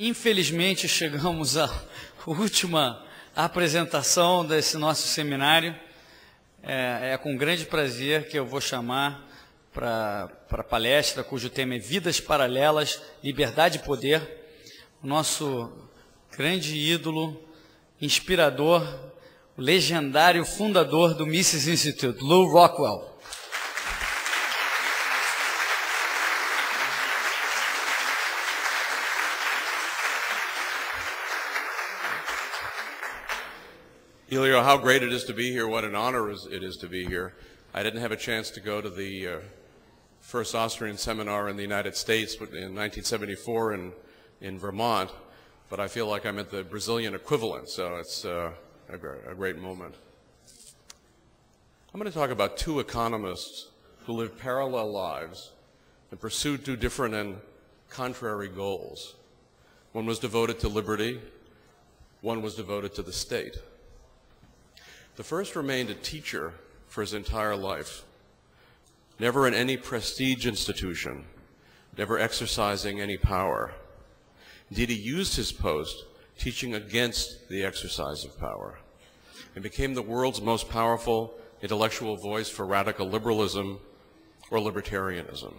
Infelizmente, chegamos à última apresentação desse nosso seminário. É com grande prazer que eu vou chamar para a palestra, cujo tema é Vidas Paralelas, Liberdade e Poder, o nosso grande ídolo, inspirador, o legendário fundador do Mises Institute, Lew Rockwell. Elio, how great it is to be here. What an honor it is to be here. I didn't have a chance to go to the first Austrian seminar in the United States in 1974 in Vermont, but I feel like I'm at the Brazilian equivalent, so it's a great moment. I'm going to talk about two economists who lived parallel lives and pursued two different and contrary goals. One was devoted to liberty, one was devoted to the state. The first remained a teacher for his entire life, never in any prestige institution, never exercising any power. Indeed, he used his post teaching against the exercise of power and became the world's most powerful intellectual voice for radical liberalism or libertarianism.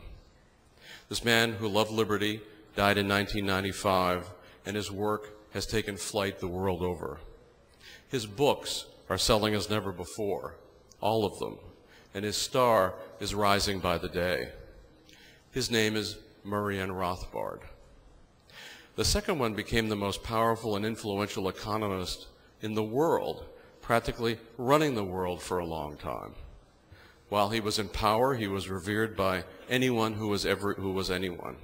This man who loved liberty died in 1995, and his work has taken flight the world over. His books are selling as never before, all of them, and his star is rising by the day. His name is Muriel Rothbard. The second one became the most powerful and influential economist in the world, practically running the world for a long time. While he was in power, he was revered by anyone who was anyone.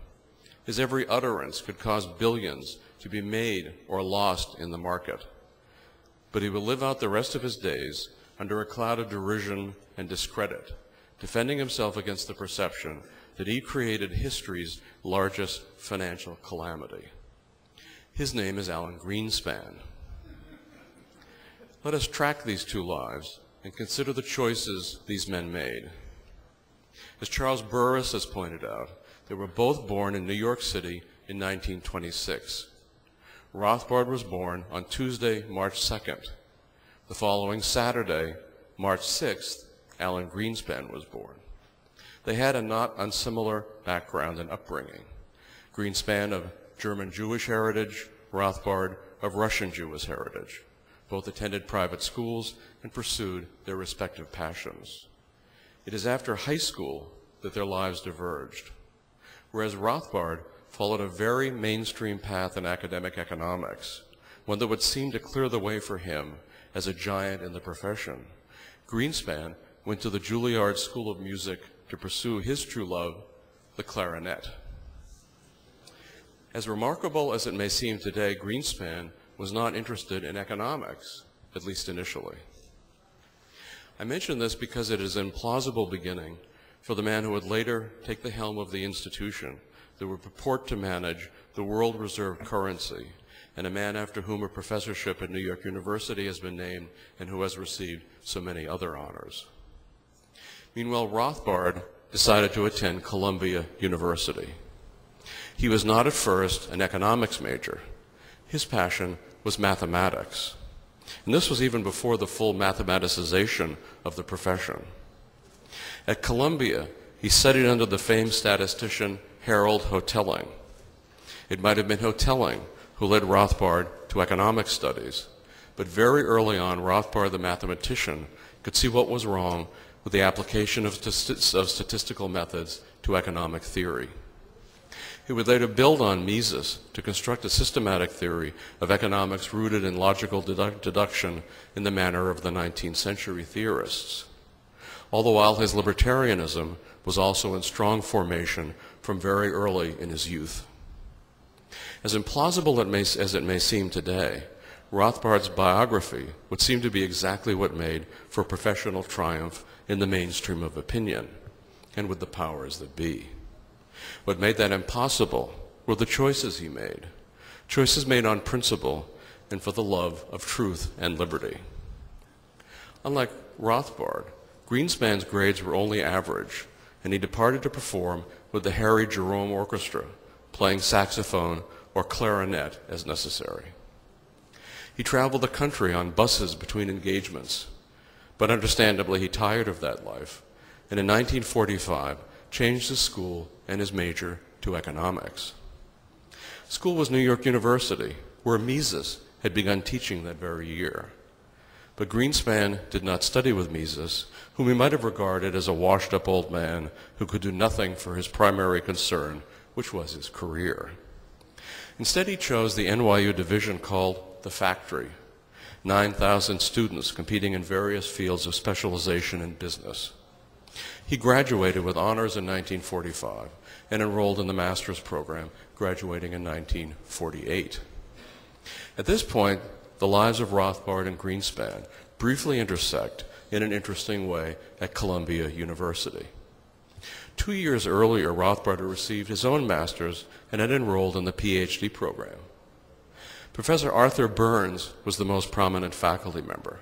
His every utterance could cause billions to be made or lost in the market. But he will live out the rest of his days under a cloud of derision and discredit, defending himself against the perception that he created history's largest financial calamity. His name is Alan Greenspan. Let us track these two lives and consider the choices these men made. As Charles Burris has pointed out, they were both born in New York City in 1926. Rothbard was born on Tuesday, March 2nd. The following Saturday, March 6th, Alan Greenspan was born. They had a not unsimilar background and upbringing. Greenspan of German Jewish heritage, Rothbard of Russian Jewish heritage. Both attended private schools and pursued their respective passions. It is after high school that their lives diverged. Whereas Rothbard followed a very mainstream path in academic economics, one that would seem to clear the way for him as a giant in the profession. Greenspan went to the Juilliard School of Music to pursue his true love, the clarinet. As remarkable as it may seem today, Greenspan was not interested in economics, at least initially. I mention this because it is an implausible beginning for the man who would later take the helm of the institution that would purport to manage the world reserve currency, and a man after whom a professorship at New York University has been named and who has received so many other honors. Meanwhile, Rothbard decided to attend Columbia University. He was not at first an economics major. His passion was mathematics, and this was even before the full mathematicization of the profession. At Columbia, he studied under the famed statistician Harold Hotelling. It might have been Hotelling who led Rothbard to economic studies, but very early on, Rothbard, the mathematician, could see what was wrong with the application of statistical methods to economic theory. He would later build on Mises to construct a systematic theory of economics rooted in logical deduction in the manner of the 19th century theorists. All the while, his libertarianism was also in strong formation from very early in his youth. As implausible as it may seem today, Rothbard's biography would seem to be exactly what made for professional triumph in the mainstream of opinion and with the powers that be. What made that impossible were the choices he made, choices made on principle and for the love of truth and liberty. Unlike Rothbard, Greenspan's grades were only average, and he departed to perform with the Harry Jerome Orchestra, playing saxophone or clarinet as necessary. He traveled the country on buses between engagements, but understandably he tired of that life, and in 1945 changed his school and his major to economics. School was New York University, where Mises had begun teaching that very year. But Greenspan did not study with Mises, whom he might have regarded as a washed-up old man who could do nothing for his primary concern, which was his career. Instead, he chose the NYU division called the Factory, 9,000 students competing in various fields of specialization in business. He graduated with honors in 1945 and enrolled in the master's program, graduating in 1948. At this point, the lives of Rothbard and Greenspan briefly intersect in an interesting way at Columbia University. 2 years earlier, Rothbard had received his own master's and had enrolled in the PhD program. Professor Arthur Burns was the most prominent faculty member.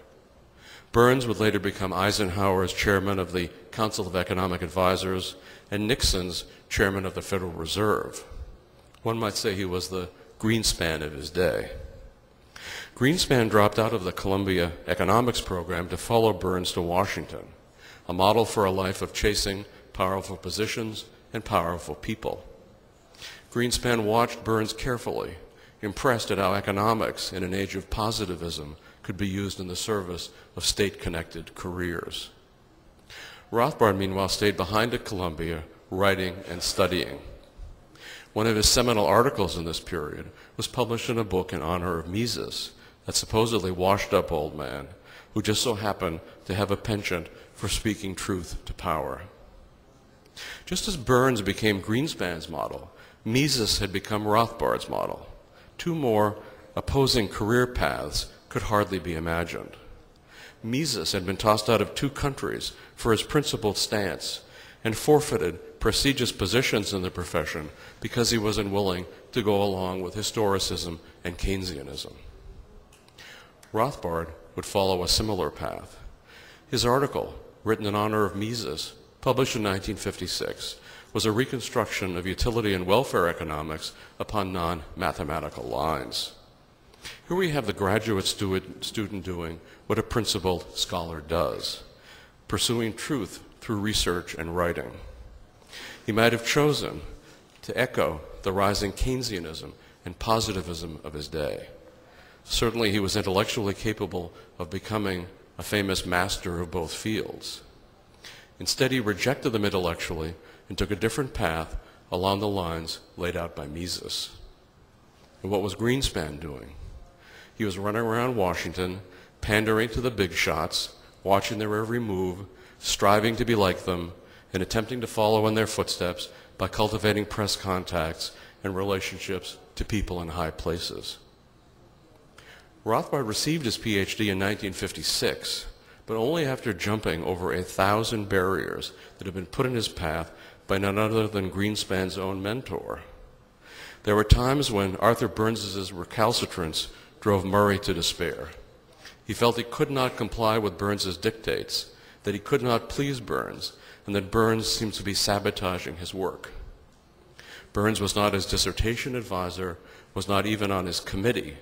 Burns would later become Eisenhower's chairman of the Council of Economic Advisors and Nixon's chairman of the Federal Reserve. One might say he was the Greenspan of his day. Greenspan dropped out of the Columbia economics program to follow Burns to Washington, a model for a life of chasing powerful positions and powerful people. Greenspan watched Burns carefully, impressed at how economics in an age of positivism could be used in the service of state-connected careers. Rothbard, meanwhile, stayed behind at Columbia, writing and studying. One of his seminal articles in this period was published in a book in honor of Mises, that supposedly washed-up old man who just so happened to have a penchant for speaking truth to power. Just as Burns became Greenspan's model, Mises had become Rothbard's model. Two more opposing career paths could hardly be imagined. Mises had been tossed out of 2 countries for his principled stance and forfeited prestigious positions in the profession because he was unwilling to go along with historicism and Keynesianism. Rothbard would follow a similar path. His article, written in honor of Mises, published in 1956, was a reconstruction of utility and welfare economics upon non-mathematical lines. Here we have the graduate student doing what a principled scholar does, pursuing truth through research and writing. He might have chosen to echo the rising Keynesianism and positivism of his day. Certainly he was intellectually capable of becoming a famous master of both fields. Instead, he rejected them intellectually and took a different path along the lines laid out by Mises. And what was Greenspan doing? He was running around Washington, pandering to the big shots, watching their every move, striving to be like them, and attempting to follow in their footsteps by cultivating press contacts and relationships to people in high places. Rothbard received his PhD in 1956, but only after jumping over 1,000 barriers that had been put in his path by none other than Greenspan's own mentor. There were times when Arthur Burns's recalcitrance drove Murray to despair. He felt he could not comply with Burns's dictates, that he could not please Burns, and that Burns seemed to be sabotaging his work. Burns was not his dissertation advisor, was not even on his committee,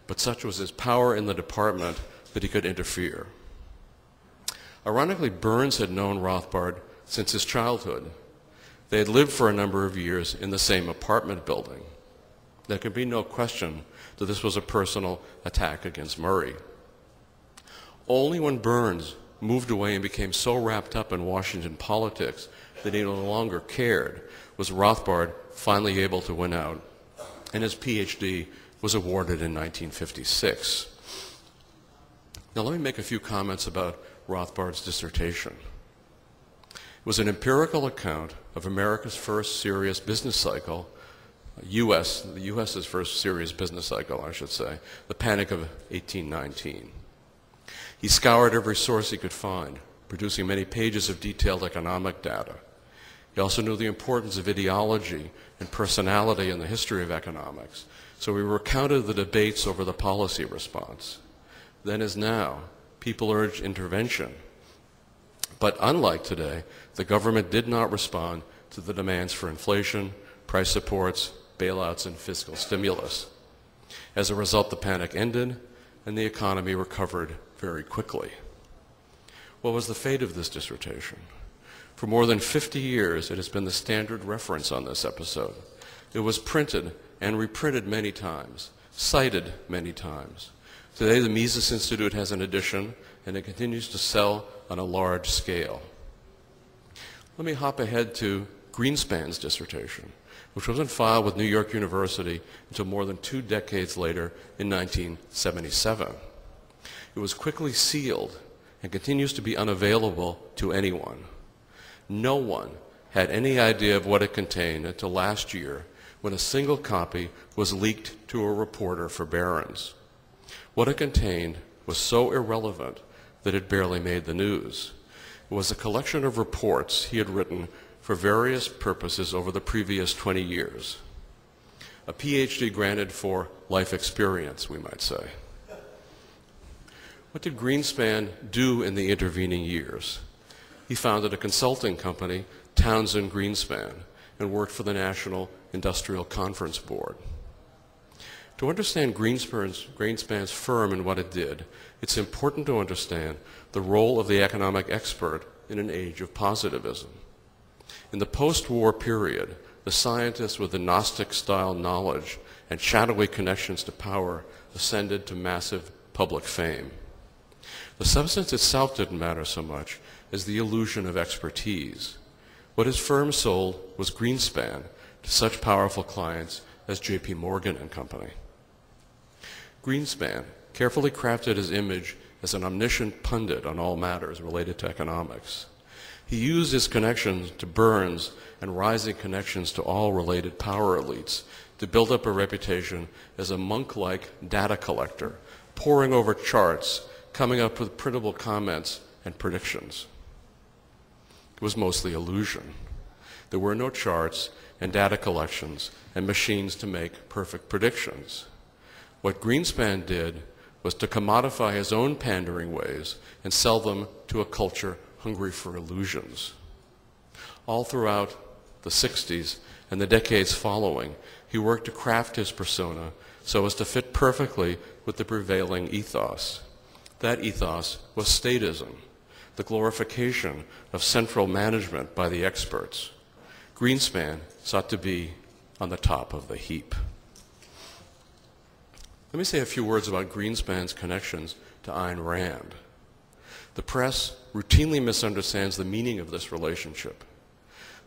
but such was his power in the department that he could interfere. Ironically, Burns had known Rothbard since his childhood. They had lived for a number of years in the same apartment building. There could be no question that this was a personal attack against Murray. Only when Burns moved away and became so wrapped up in Washington politics that he no longer cared was Rothbard finally able to win out, and his PhD was awarded in 1956. Now let me make a few comments about Rothbard's dissertation. It was an empirical account of America's first serious business cycle, the U.S.'s first serious business cycle, I should say, the Panic of 1819. He scoured every source he could find, producing many pages of detailed economic data. He also knew the importance of ideology and personality in the history of economics, so he recounted the debates over the policy response. Then as now, people urged intervention. But unlike today, the government did not respond to the demands for inflation, price supports, bailouts, and fiscal stimulus. As a result, the panic ended, and the economy recovered very quickly. What was the fate of this dissertation? For more than 50 years, it has been the standard reference on this episode. It was printed and reprinted many times, cited many times. Today, the Mises Institute has an edition, and it continues to sell on a large scale. Let me hop ahead to Greenspan's dissertation, which wasn't filed with New York University until more than 2 decades later in 1977. It was quickly sealed and continues to be unavailable to anyone. No one had any idea of what it contained until last year, when a single copy was leaked to a reporter for Barron's. What it contained was so irrelevant that it barely made the news. It was a collection of reports he had written for various purposes over the previous 20 years. A PhD granted for life experience, we might say. What did Greenspan do in the intervening years? He founded a consulting company, Townsend Greenspan, and worked for the National Industrial Conference Board. To understand Greenspan's firm and what it did, it's important to understand the role of the economic expert in an age of positivism. In the post-war period, the scientists with the Gnostic-style knowledge and shadowy connections to power ascended to massive public fame. The substance itself didn't matter so much as the illusion of expertise. What his firm sold was Greenspan to such powerful clients as J.P. Morgan and Company. Greenspan carefully crafted his image as an omniscient pundit on all matters related to economics. He used his connections to Burns and rising connections to all related power elites to build up a reputation as a monk-like data collector, poring over charts, coming up with printable comments and predictions. It was mostly illusion. There were no charts and data collections and machines to make perfect predictions. What Greenspan did was to commodify his own pandering ways and sell them to a culture hungry for illusions. All throughout the 60s and the decades following, he worked to craft his persona so as to fit perfectly with the prevailing ethos. That ethos was statism, the glorification of central management by the experts. Greenspan sought to be on the top of the heap. Let me say a few words about Greenspan's connections to Ayn Rand. The press routinely misunderstands the meaning of this relationship.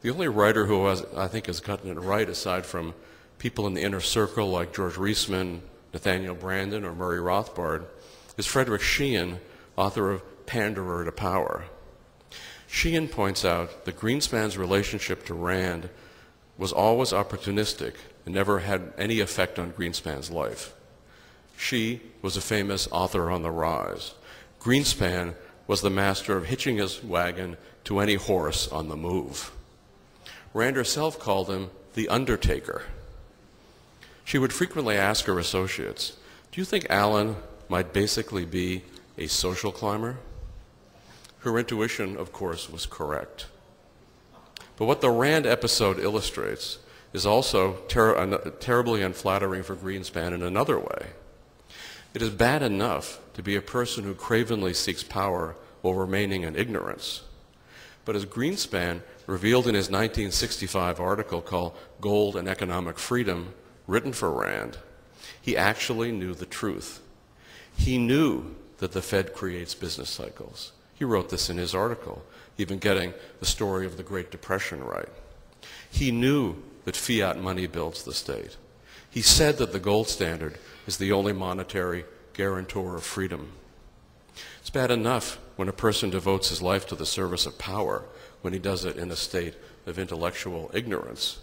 The only writer who I think has gotten it right, aside from people in the inner circle like George Reisman, Nathaniel Branden, or Murray Rothbard, is Frederick Sheehan, author of Panderer to Power. Sheehan points out that Greenspan's relationship to Rand was always opportunistic and never had any effect on Greenspan's life. She was a famous author on the rise. Greenspan was the master of hitching his wagon to any horse on the move. Rand herself called him the Undertaker. She would frequently ask her associates, "Do you think Alan might basically be a social climber?" Her intuition, of course, was correct. But what the Rand episode illustrates is also terribly unflattering for Greenspan in another way. It is bad enough to be a person who cravenly seeks power while remaining in ignorance. But as Greenspan revealed in his 1965 article called Gold and Economic Freedom, written for Rand, he actually knew the truth. He knew that the Fed creates business cycles. He wrote this in his article, even getting the story of the Great Depression right. He knew that fiat money builds the state. He said that the gold standard is the only monetary guarantor of freedom. It's bad enough when a person devotes his life to the service of power, when he does it in a state of intellectual ignorance.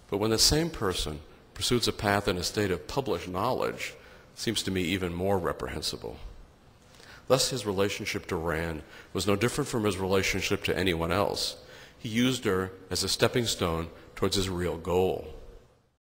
But when the same person pursues a path in a state of published knowledge, it seems to me even more reprehensible. Thus, his relationship to Rand was no different from his relationship to anyone else. He used her as a stepping stone towards his real goal.